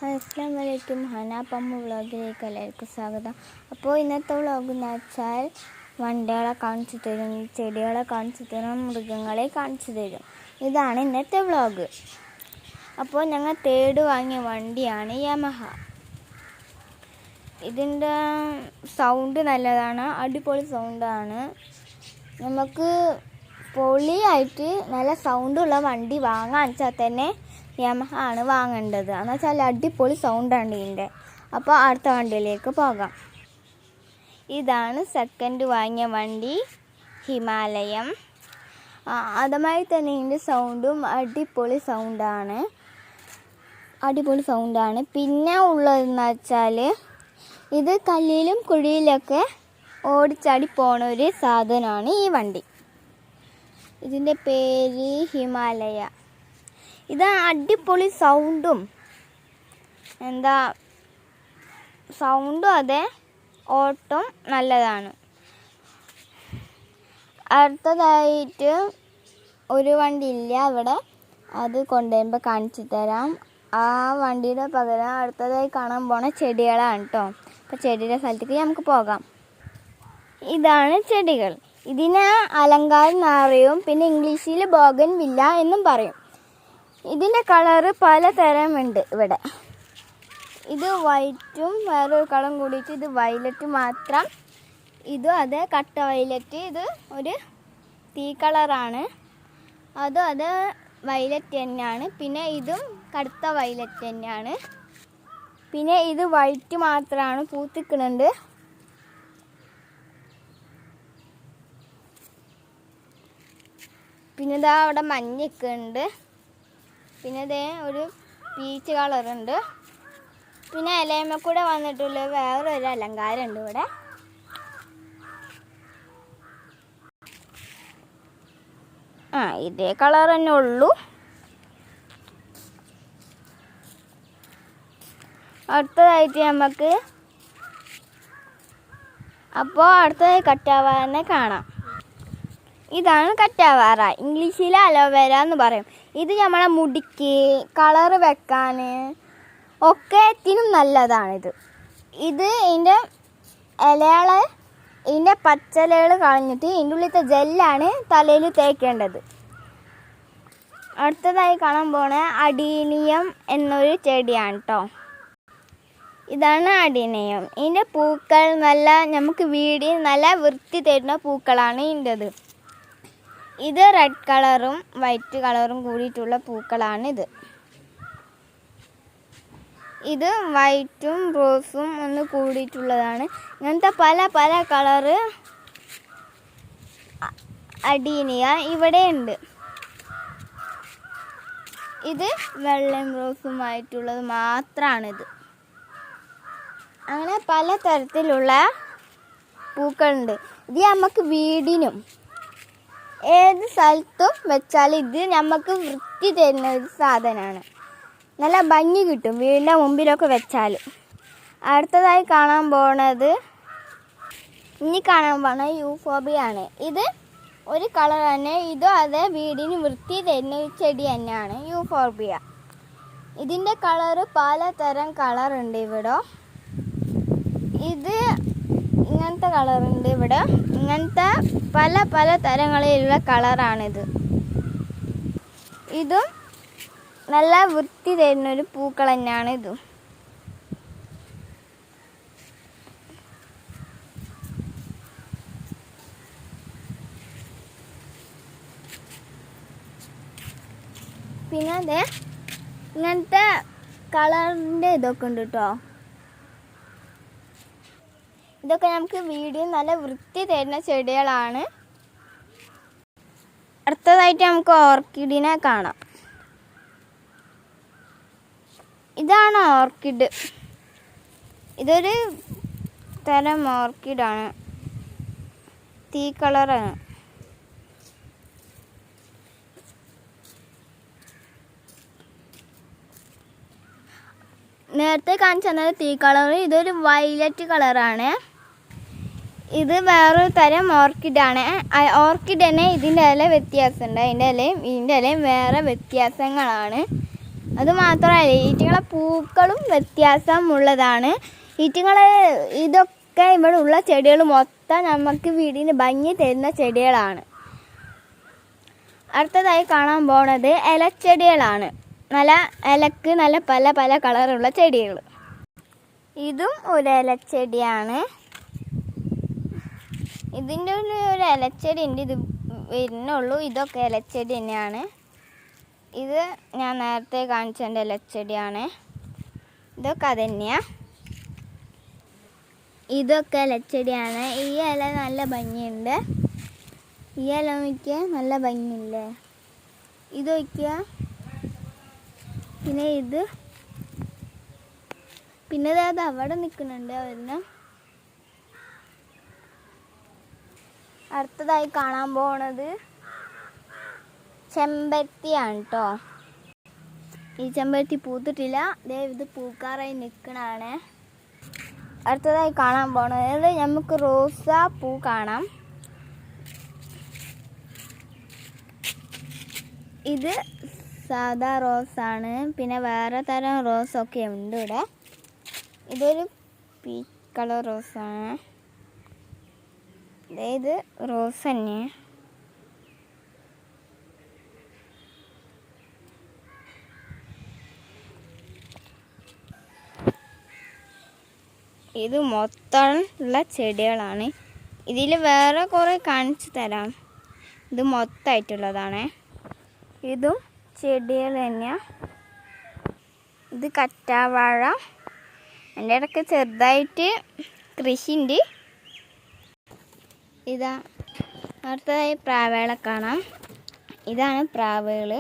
അസ്സലാമു അലൈക്കും. ഹനാപ്പമ്മ വ്ളോഗിലേക്ക് എല്ലാവർക്കും സ്വാഗതം. അപ്പോൾ ഇന്നത്തെ വ്ളോഗ് എന്ന് വെച്ചാൽ വണ്ടികളെ കാണിച്ചു തരും, ചെടികളെ കാണിച്ചു തരും, മൃഗങ്ങളെ കാണിച്ചു തരും. ഇതാണ് ഇന്നത്തെ വ്ളോഗ്. അപ്പോൾ ഞങ്ങൾ തേർഡ് വാങ്ങിയ വണ്ടിയാണ് യമഹ. ഇതിൻ്റെ സൗണ്ട് നല്ലതാണ്, അടിപൊളി സൗണ്ടാണ്. നമുക്ക് പൊളിയായിട്ട് നല്ല സൗണ്ടുള്ള വണ്ടി വാങ്ങാൻ വെച്ചാൽ തന്നെ യമഹ ആണ് വാങ്ങേണ്ടത്. എന്ന് വെച്ചാൽ അടിപൊളി സൗണ്ടാണ് ഇതിൻ്റെ. അപ്പോൾ അടുത്ത വണ്ടിയിലേക്ക് പോകാം. ഇതാണ് സെക്കൻഡ് വാങ്ങിയ വണ്ടി, ഹിമാലയം. അതുമായി തന്നെ ഇതിൻ്റെ സൗണ്ടും അടിപൊളി സൗണ്ടാണ്. പിന്നെ ഉള്ളതെന്ന് വെച്ചാൽ ഇത് കല്ലിലും കുഴിയിലൊക്കെ ഓടിച്ചാടി പോണ ഒരു സാധനമാണ് ഈ വണ്ടി. ഇതിൻ്റെ പേര് ഹിമാലയ. ഇത് അടിപൊളി സൗണ്ടും അതെ, ഓട്ടം നല്ലതാണ്. അടുത്തതായിട്ട് ഒരു വണ്ടി ഇല്ല അവിടെ, അത് കൊണ്ടുവരുമ്പോൾ കാണിച്ചു തരാം. ആ വണ്ടിയുടെ പകരം അടുത്തതായി കാണാൻ പോണ ചെടികളാണ് കേട്ടോ. അപ്പോൾ ചെടിയുടെ സ്ഥലത്തേക്ക് നമുക്ക് പോകാം. ഇതാണ് ചെടികൾ. ഇതിനെ അലങ്കാരം നാറയും, പിന്നെ ഇംഗ്ലീഷിൽ ബോഗൻവില്ല എന്നും പറയും. ഇതിൻ്റെ കളറ് പലതരമുണ്ട് ഇവിടെ. ഇത് വൈറ്റും വേറൊരു കളറും കൂടിയിട്ട് ഇത് വയലറ്റ് മാത്രം. ഇതും അതേ കട്ട വയലറ്റ്. ഇത് ഒരു തീ കളറാണ്. അതും അത് വയലറ്റ് തന്നെയാണ്. പിന്നെ ഇതും കടുത്ത വയലറ്റ് തന്നെയാണ്. പിന്നെ ഇത് വൈറ്റ് മാത്രമാണ് പൂത്തിക്കുന്നുണ്ട്. പിന്നെ ഇതാ അവിടെ മഞ്ഞൊക്കെ ഉണ്ട്. പിന്നെ ഇതേ ഒരു പീച്ച് കളറുണ്ട്. പിന്നെ ഇലയമ്മ കൂടെ വന്നിട്ടുള്ള വേറൊരു അലങ്കാരം ഉണ്ട് ഇവിടെ. ഇതേ കളർ തന്നെ ഉള്ളൂ. അടുത്തതായിട്ട് അടുത്തതായി കറ്റാവാറിനെ കാണാം. ഇതാണ് കറ്റാവാറ. ഇംഗ്ലീഷിൽ അലോവേര എന്ന് പറയും. ഇത് നമ്മളെ മുടിക്ക് കളറ് വെക്കാൻ ഒക്കെ എത്തിനും നല്ലതാണിത്. ഇതിൻ്റെ ഇതിൻ്റെ പച്ചിലകൾ കളഞ്ഞിട്ട് ഇതിൻ്റെ ഉള്ളിലത്തെ ജെല്ലാണ് തലയിൽ തേക്കേണ്ടത്. അടുത്തതായി കാണാൻ പോണ അഡീനിയം എന്നൊരു ചെടിയാണ് കേട്ടോ. ഇതാണ് അഡീനിയം. ഇതിൻ്റെ പൂക്കൾ നമുക്ക് വീടിന് നല്ല വൃത്തി തരുന്ന പൂക്കളാണ് ഇതിൻ്റെത്. ഇത് റെഡ് കളറും വൈറ്റ് കളറും കൂടിയിട്ടുള്ള പൂക്കളാണിത്. ഇത് വൈറ്റും റോസും ഒന്ന് കൂടിയിട്ടുള്ളതാണ്. ഇങ്ങനത്തെ പല കളറ് അഡീനിയ ഇവിടെ ഉണ്ട്. ഇത് വെള്ളയും റോസുമായിട്ടുള്ളത് മാത്രമാണിത്. അങ്ങനെ പലതരത്തിലുള്ള പൂക്കളുണ്ട്. ഇത് നമുക്ക് വീടിനും ഏത് സ്ഥലത്തും വെച്ചാൽ ഇത് നമുക്ക് വൃത്തി തരുന്ന ഒരു സാധനമാണ്. നല്ല ഭംഗി കിട്ടും വീടിൻ്റെ മുമ്പിലൊക്കെ വെച്ചാൽ. അടുത്തതായി കാണാൻ പോണത് യൂഫോർബിയാണ്. ഇത് ഒരു കളർ തന്നെ. ഇതും അതേ വീടിന് വൃത്തി തരുന്ന ഒരു ചെടി തന്നെയാണ് യൂഫോർബിയ. ഇതിൻ്റെ കളറ് പലതരം കളറുണ്ട് ഇവിടെ. ഇത് ഇങ്ങനത്തെ കളറുണ്ട് ഇവിടെ. ഇങ്ങനത്തെ പല തരങ്ങളിലുള്ള കളറാണിത്. ഇതും നല്ല വൃത്തി തരുന്നൊരു പൂക്കൾ തന്നെയാണ് ഇതും. പിന്നെ അതെ ഇങ്ങനത്തെ കളറിൻ്റെ ഇതൊക്കെ ഉണ്ട് കേട്ടോ. ഇതൊക്കെ നമുക്ക് വീടിന് നല്ല വൃത്തി തരുന്ന ചെടികളാണ്. അടുത്തതായിട്ട് നമുക്ക് ഓർക്കിഡിനെ കാണാം. ഇതാണ് ഓർക്കിഡ്. ഇതൊരു തരം ഓർക്കിഡാണ്. തീ കളറാണ്. നേരത്തെ കാണിച്ചു തന്നത് തീ കളർ. ഇതൊരു വയലറ്റ് കളറാണ്. ഇത് വേറൊരു തരം ഓർക്കിഡാണ്. ഓർക്കിഡ് തന്നെ ഇതിൻ്റെ ഇല വ്യത്യാസമുണ്ട്. ഇതിൻ്റെ ഇലയും വേറെ വ്യത്യാസങ്ങളാണ്. അത് മാത്രമല്ല ഈറ്റിങ്ങളെ പൂക്കളും വ്യത്യാസമുള്ളതാണ്. ഇതൊക്കെ ഇവിടെ ഉള്ള ചെടികൾ മൊത്തം നമുക്ക് വീടിന് ഭംഗി തരുന്ന ചെടികളാണ്. അടുത്തതായി കാണാൻ പോണത് ഇലച്ചെടികളാണ്. ഇലക്ക് പല പല കളറുള്ള ചെടികൾ. ഇതും ഒരു ഇലച്ചെടിയാണ്. ഇതിൻ്റെ ഒരു ഇലച്ചെടി ഉണ്ട്, ഇത് വരുന്നുള്ളൂ. ഇതൊക്കെ ഇലച്ചെടി തന്നെയാണ്. ഇത് ഞാൻ നേരത്തെ കാണിച്ചതിൻ്റെ ഇലച്ചെടിയാണ്. ഇതൊക്കെ അത് തന്നെയാണ്. ഇതൊക്കെ ഇലച്ചെടിയാണ്. ഈ ഇല നല്ല ഭംഗിയുണ്ട്. ഈ ഇല നോക്കിയാൽ നല്ല ഭംഗിയില്ലേ? ഇത് നോക്കിയാൽ പിന്നെ അത് അവിടെ നിൽക്കുന്നുണ്ട് അവരിന്. അടുത്തതായി കാണാൻ പോണത് ചെമ്പരത്തിയാണ് കേട്ടോ. ഈ ചെമ്പരത്തി പൂത്തിട്ടില്ല, ഇത് പൂക്കാറായി നിൽക്കണാണ്. അടുത്തതായി കാണാൻ പോണത് നമുക്ക് റോസാ പൂ കാണാം. ഇത് സാധാ റോസാണ്. പിന്നെ വേറെ തരം റോസൊക്കെ ഉണ്ട് ഇവിടെ. ഇതൊരു പീച്ച് കളർ റോസാണ്. ഇത് റോസ് തന്നെ. ഇത് മൊത്തം ഉള്ള ചെടികളാണ്. ഇതിൽ വേറെ കുറേ കാണിച്ചു തരാം. ഇത് മൊത്തമായിട്ടുള്ളതാണ്. ഇതും ചെടികൾ തന്നെയാണ്. ഇത് കറ്റാവാഴ. എൻ്റെ ഇടയ്ക്ക് ചെറുതായിട്ട് കൃഷിയുണ്ട്. ഇതാ അടുത്തതായി പ്രാവുകളെ കാണാം. ഇതാണ് പ്രാവുകൾ.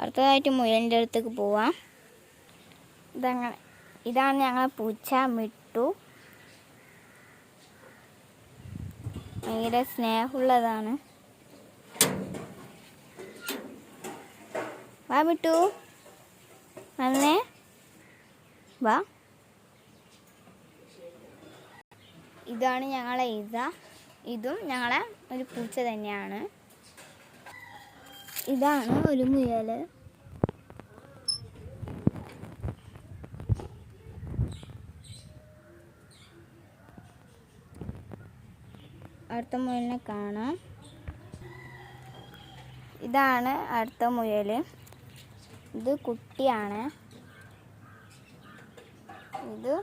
അടുത്തതായിട്ട് മുയലിൻ്റെ അടുത്തേക്ക് പോവാം. ഇതാണ് ഞങ്ങളെ പൂച്ച മിട്ടു. ഭയങ്കര സ്നേഹമുള്ളതാണ്. വാ മിട്ടു, വന്നേ വാ. ഇതാണ് ഞങ്ങളെ ഇതും ഞങ്ങളെ ഒരു പൂച്ച തന്നെയാണ്. ഇതാണ് ഒരു മുയൽ. അടുത്ത മുയലിനെ കാണാം. ഇതാണ് അടുത്ത മുയൽ. ഇത് കുട്ടിയാണ്. ഇത്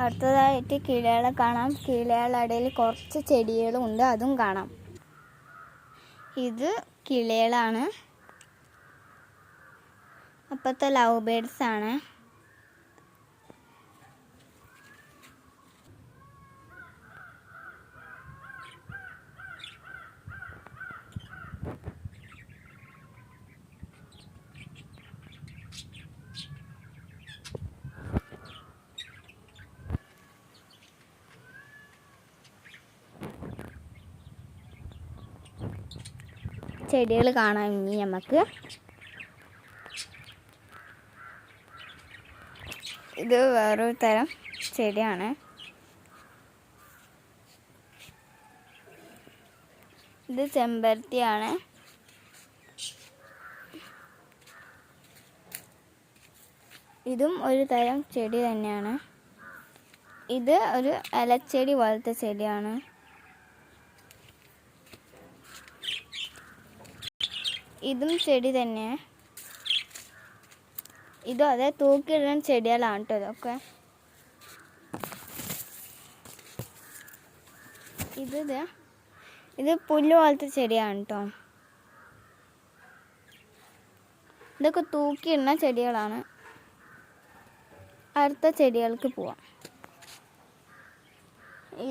അടുത്തതായിട്ട് കിളികളെ കാണാം. കിളികളുടെ ഇടയിൽ കുറച്ച് ചെടികളും ഉണ്ട്, അതും കാണാം. ഇത് കിളികളാണ്. അപ്പോഴത്തെ ലവ് ബേർഡ്സ് ആണ്. ചെടികൾ കാണാം ഇനി നമുക്ക്. ഇത് വേറൊരു തരം ചെടിയാണ്. ഇത് ചെമ്പരത്തിയാണ്. ഇതും ഒരു തരം ചെടി തന്നെയാണ്. ഇത് ഒരു ഇലച്ചെടി പോലത്തെ ചെടിയാണ്. ഇതും ചെടി തന്നെ. ഇതും അതെ തൂക്കിയിടുന്ന ചെടികളാണ് കേട്ടോ ഇതൊക്കെ. ഇത് പുല്ല് പോലത്തെ ചെടിയാണ് കേട്ടോ. ഇതൊക്കെ തൂക്കിയിടുന്ന ചെടികളാണ്. അടുത്ത ചെടികൾക്ക് പോവാം.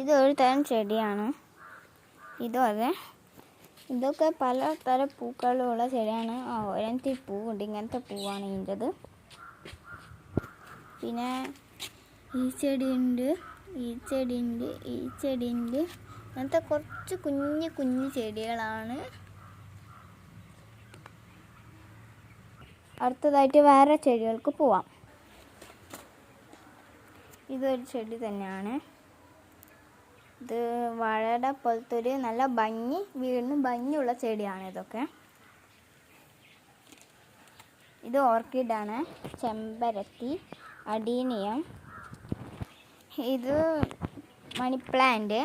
ഇതൊരു തരം ചെടിയാണ്. ഇതും അതെ. ഇതൊക്കെ പല തരം പൂക്കളുള്ള ചെടിയാണ്. ഒരെണ്ണത്തിൽ പൂവുണ്ട്, ഇങ്ങനത്തെ പൂവാണ് ഇതിൻ്റെത്. പിന്നെ ഈ ചെടിയുണ്ട്, ഈ ചെടിയുണ്ട് അങ്ങനത്തെ കുറച്ച് കുഞ്ഞു കുഞ്ഞു ചെടികളാണ്. അടുത്തതായിട്ട് വേറെ ചെടികൾക്ക് പോവാം. ഇതൊരു ചെടി തന്നെയാണ്. ഇത് വാഴയുടെ പോലത്തെ ഒരു നല്ല വീടിന് ഭംഗിയുള്ള ചെടിയാണ് ഇതൊക്കെ. ഇത് ഓർക്കിഡാണ്, ചെമ്പരത്തി, അഡീനിയം. ഇത് മണി പ്ലാന്റ്.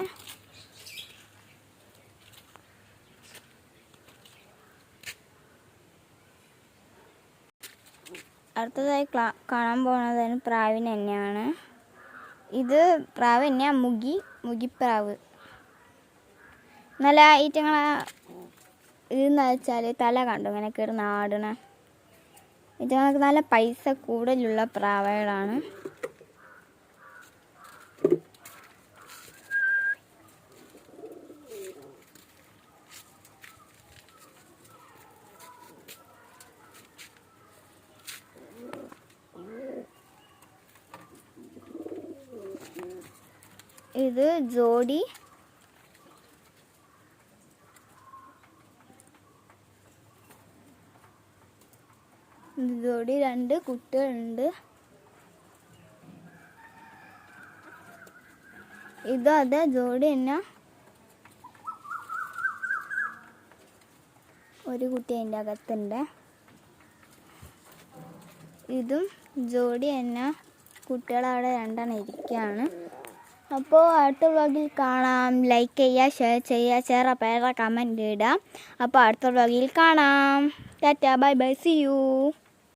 അടുത്തതായി കാണാൻ പോകുന്നത് പ്രാവിന് തന്നെയാണ്. ഇത് പ്രാവ് തന്നെയാണ്, മുഗിപ്രാവ്. നല്ല ഈറ്റങ്ങളെ ഇതെന്ന് വെച്ചാൽ തല കണ്ടു ഇങ്ങനെ കിടന്ന് ആടണ ഈറ്റങ്ങൾക്ക് നല്ല പൈസ കൂടുതലുള്ള പ്രാവുകളാണ്. ഇത് ജോഡി. ജോഡി 2 കുട്ടികളുണ്ട്. അതെ ജോഡി തന്നെ, ഒരു കുട്ടി അതിൻ്റെ അകത്തുണ്ട്. ഇതും ജോഡി തന്നെ, കുട്ടികളവിടെ 2 ഇരിക്കുകയാണ്. അപ്പോൾ അടുത്ത വ്ളോഗിൽ കാണാം. ലൈക്ക് ചെയ്യുക, ഷെയർ ചെയ്യുക, കമൻറ്റ് ഇടുക. അപ്പോൾ അടുത്ത വ്ളോഗിൽ കാണാം. ടാറ്റാ, ബൈ ബൈ, സി യു.